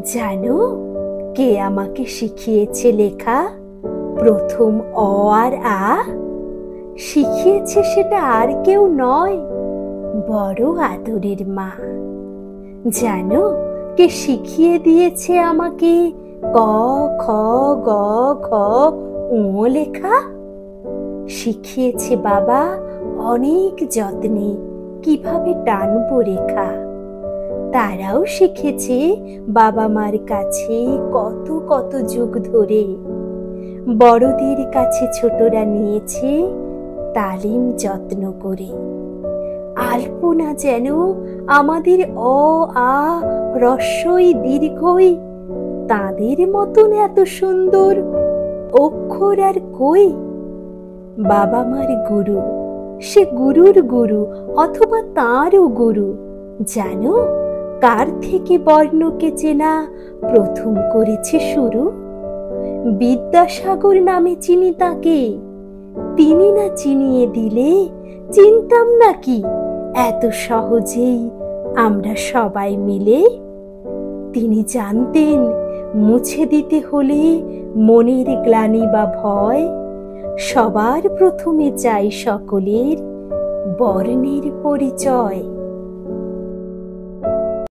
জানো কে আমাকে শিখিয়েছে লেখা প্রথম অ আর আ? শিখিয়েছে সেটা আর কেউ নয়, বড় আদরের মা। জানো কে শিখিয়ে দিয়েছে আমাকে ক, খ, গ, ঘ, ঙ লেখা? শিখিয়েছে বাবা অনেক যত্নে কিভাবে টানবো রেখা। তারাও শিখেছে বাবা মার কাছে কত কত যুগ ধরে। বড়দের কাছে ছোটরা নিয়েছে তালিম যত্ন করে। আলপনা যেন আমাদের অ, আ, হ্রস্বই দীর্ঘই তাদের মতন এত সুন্দর অক্ষর আর কই। বাবা মার গুরু, সে গুরুর গুরু অথবা তাঁরও গুরু। জানো কার থেকে বর্ণকে চেনা প্রথম করেছে শুরু? বিদ্যাসাগর নামে চিনি তাকে। তিনি না চিনিয়ে দিলে চিনতাম নাকি এত সহজেই আমরা সবাই মিলে? তিনি জানতেন মুছে দিতে হলে মনের গ্লানি বা ভয় সবার প্রথমে চাই সকলের বর্ণের পরিচয়।